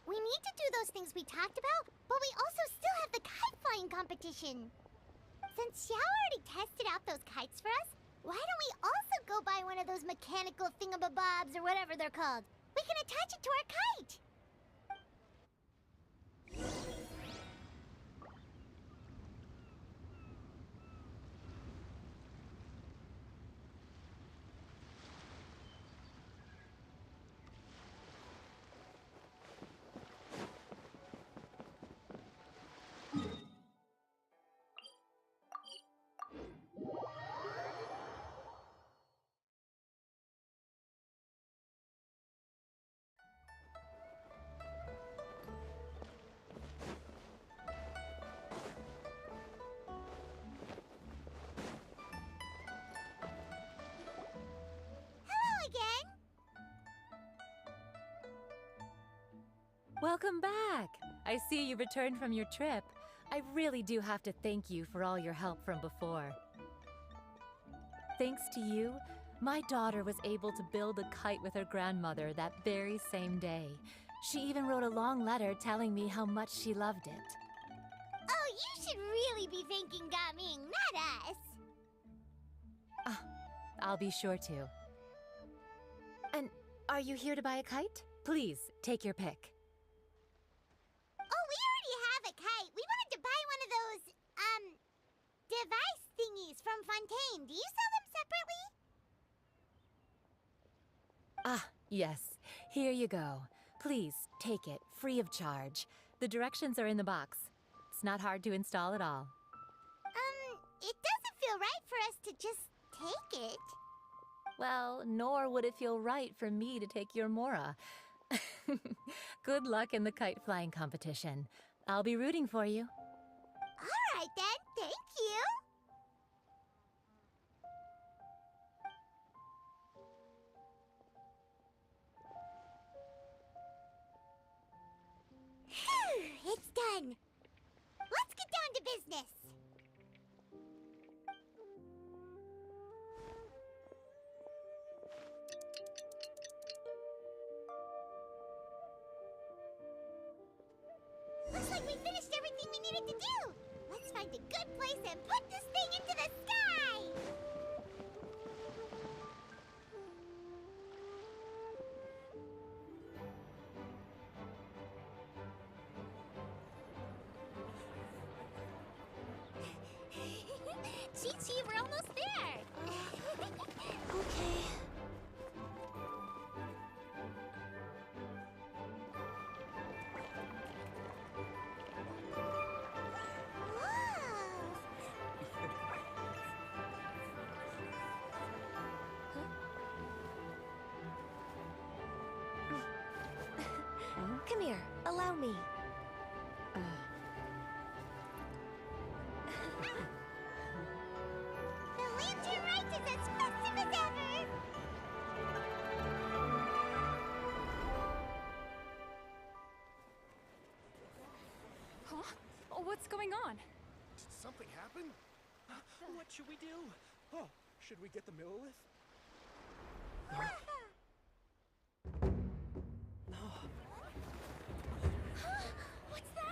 We need to do those things we talked about, but we also still have the kite flying competition. Since Xiao already tested out those kites for us, why don't we also go buy one of those mechanical thingamabobs or whatever they're called? We can attach it to our kite! Again? Welcome back! I see you returned from your trip. I really do have to thank you for all your help from before. Thanks to you, my daughter was able to build a kite with her grandmother that very same day. She even wrote a long letter telling me how much she loved it. Oh, you should really be thanking Gaming, not us! I'll be sure to. And are you here to buy a kite? Please, take your pick. Oh, we already have a kite. We wanted to buy one of those, device thingies from Fontaine. Do you sell them separately? Yes. Here you go. Please, take it, free of charge. The directions are in the box. It's not hard to install at all. It doesn't feel right for us to just take it. Well, nor would it feel right for me to take your Mora. Good luck in the kite flying competition. I'll be rooting for you. All right then, thank you. Phew, it's done. Let's get down to business. Looks like we finished everything we needed to do. Let's find a good place and put this thing into the sky. Chi-Chi, we're almost there. Okay. Come here, allow me. The lantern rite is as festive as ever. Huh? Oh, what's going on? Did something happen? What should we do? Oh, should we get the Millilith? What's that?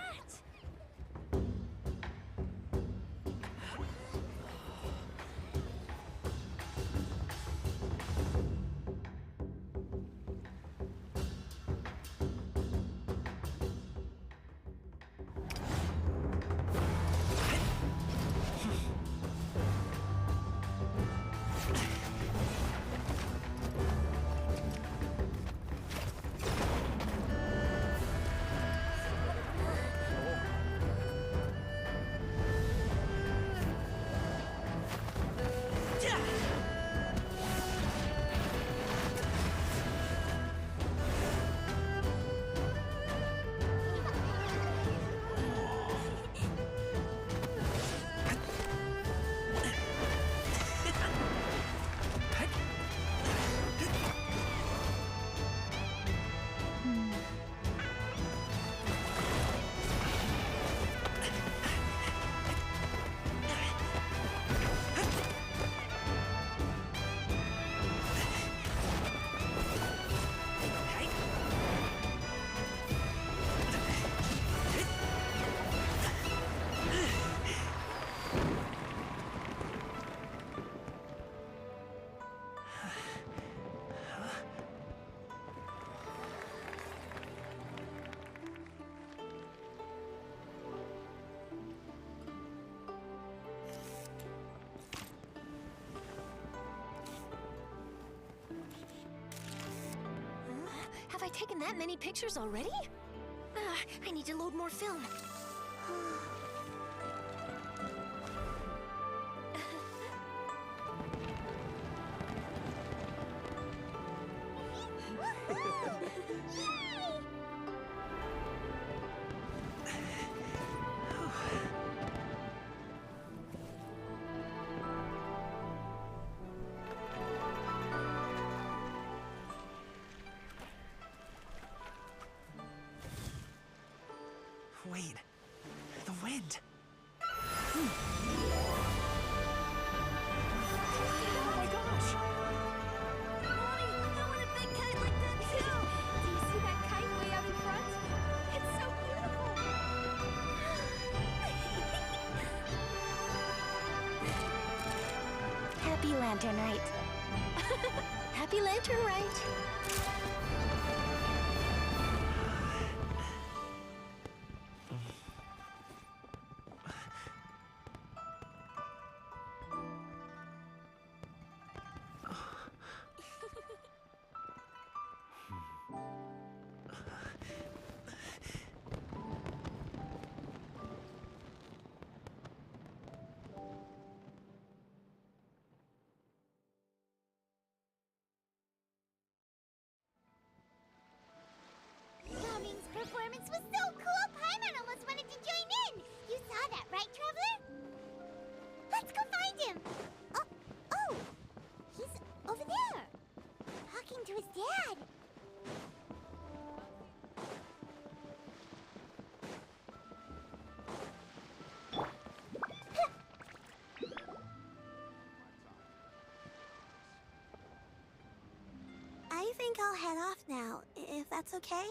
Have I taken that many pictures already? I need to load more film. Wait, the wind. Oh my gosh! Mommy, I want a big kite like that too! Do you see that kite way out in front? It's so beautiful! Happy Lantern Rite. Happy Lantern Rite! Dad! I think I'll head off now, if that's okay.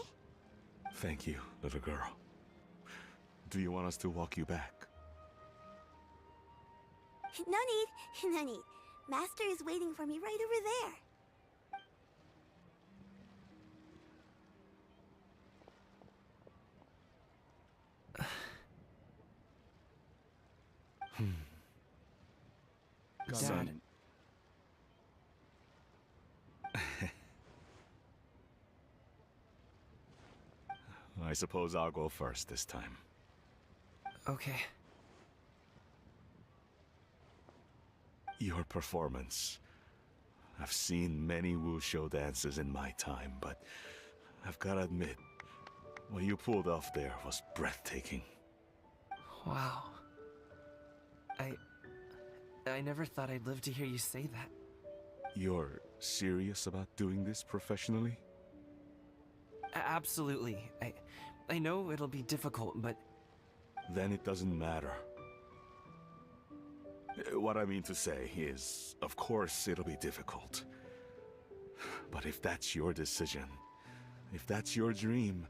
Thank you, little girl. Do you want us to walk you back? No need, no need. Master is waiting for me right over there. Dad. I suppose I'll go first this time. Okay. Your performance. I've seen many wushou dances in my time, but I've gotta admit, what you pulled off there was breathtaking. Wow. I never thought I'd live to hear you say that. You're serious about doing this professionally? Absolutely. I know it'll be difficult, but... Then it doesn't matter. What I mean to say is, of course it'll be difficult. But if that's your decision, if that's your dream,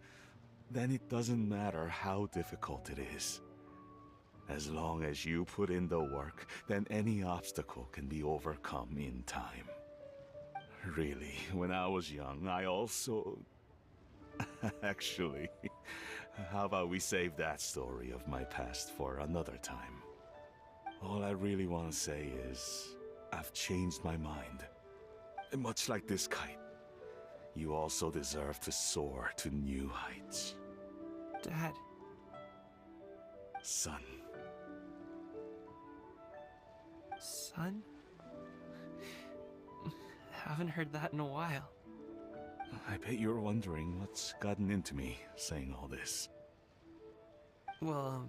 then it doesn't matter how difficult it is. As long as you put in the work, then any obstacle can be overcome in time. Really, when I was young, I also... Actually, how about we save that story of my past for another time? All I really want to say is, I've changed my mind. Much like this kite, you also deserve to soar to new heights. Dad. Son. Son? Haven't heard that in a while. I bet you're wondering what's gotten into me saying all this. Well,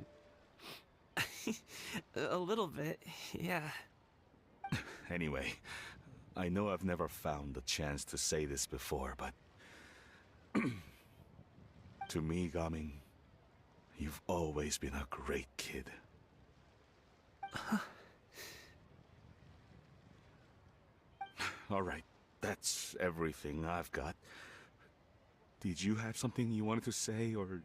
a little bit, yeah. Anyway, I know I've never found the chance to say this before, but... to me, Gaming, you've always been a great kid. Alright, that's everything I've got. Did you have something you wanted to say, or...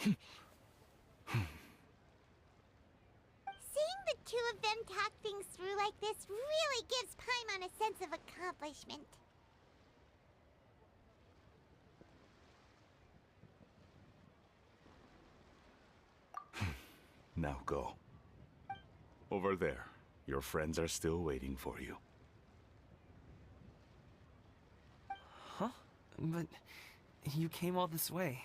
Seeing the two of them talk things through like this really gives Paimon a sense of accomplishment. Now go. Over there. Your friends are still waiting for you. Huh? But you came all this way.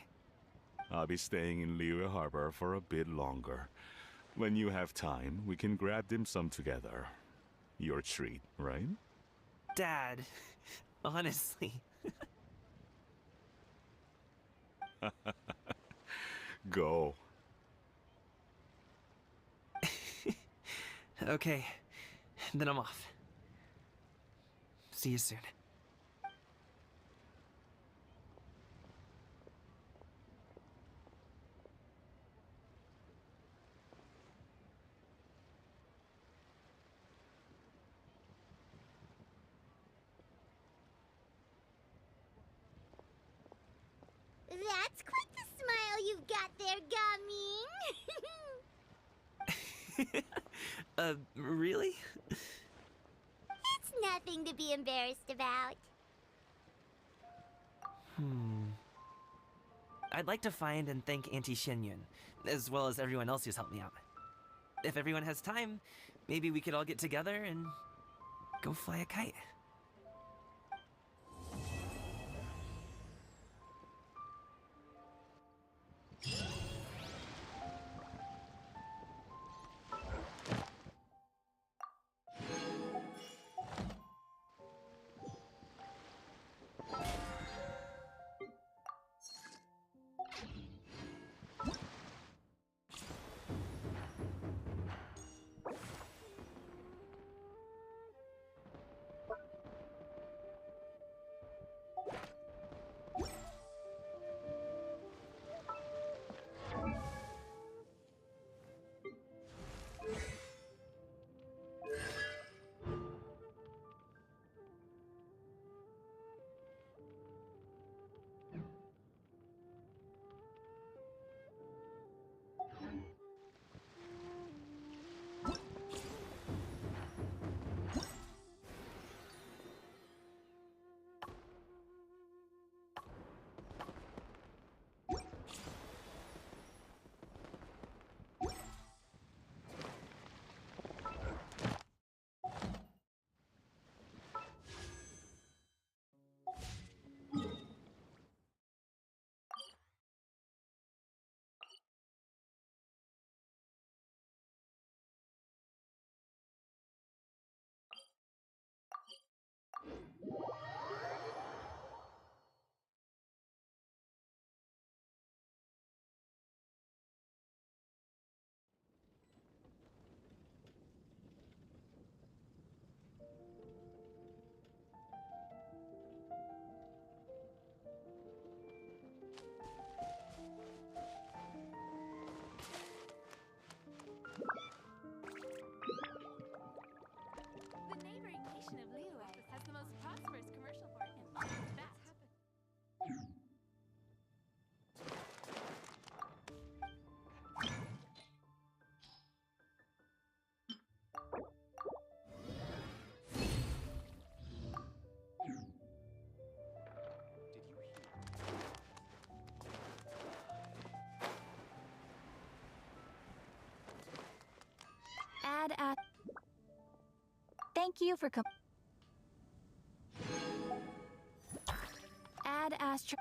I'll be staying in Liyue Harbor for a bit longer. When you have time, we can grab dim sum together. Your treat, right? Dad, honestly. Go. Okay, then I'm off. See you soon. That's quite the smile you've got there, Gaming. Really? It's nothing to be embarrassed about. I'd like to find and thank Auntie Xinyun, as well as everyone else who's helped me out. If everyone has time, maybe we could all get together and go fly a kite. Thank you for Add Astro.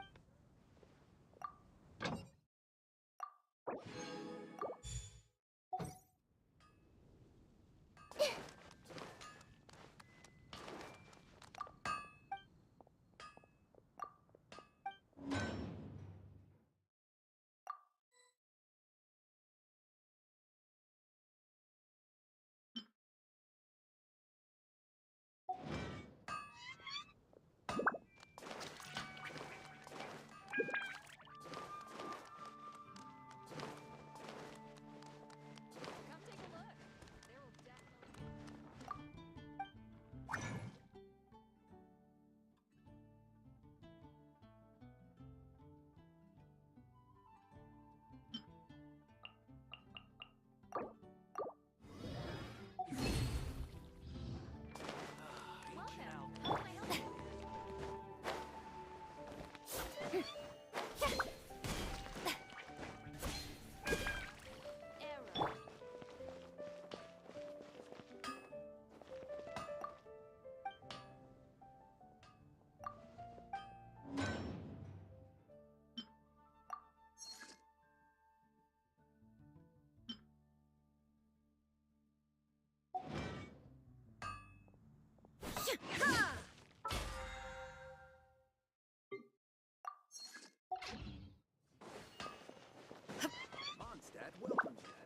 Mondstadt welcomes you.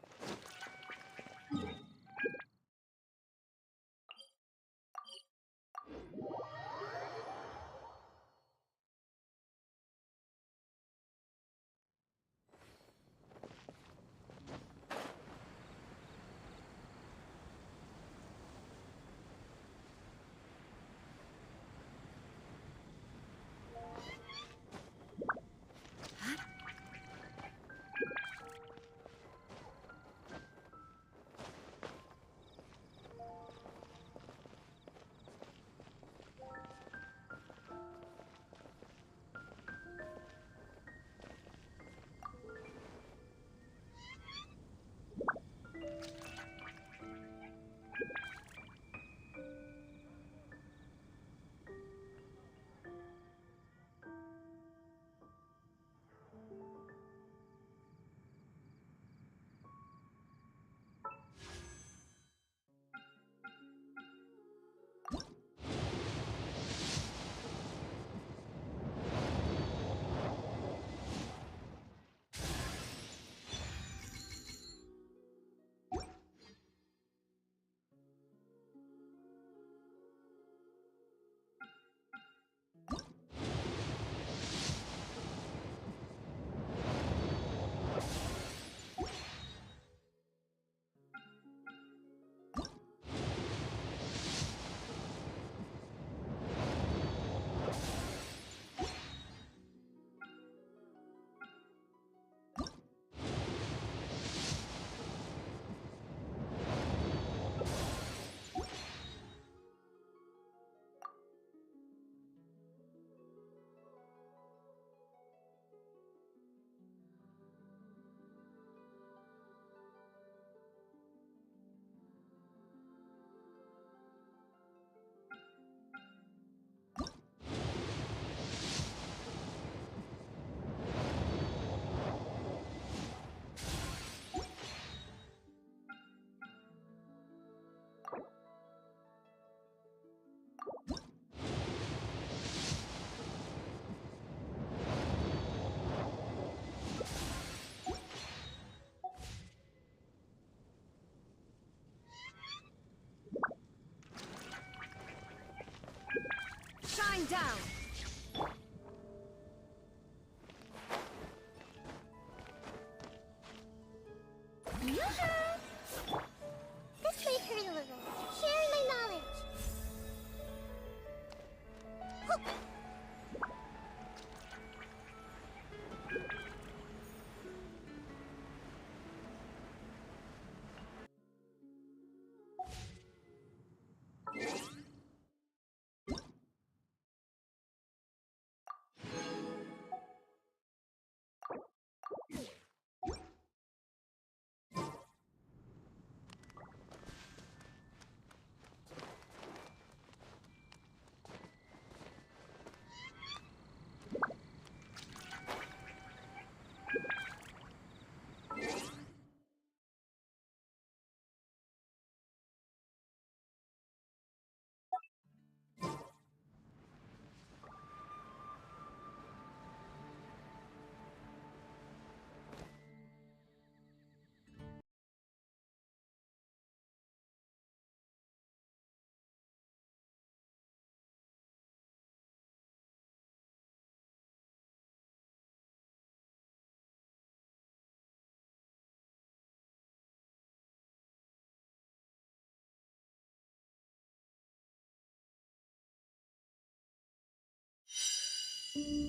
Shine down! This may hurt a little. Sharing my knowledge. Phew.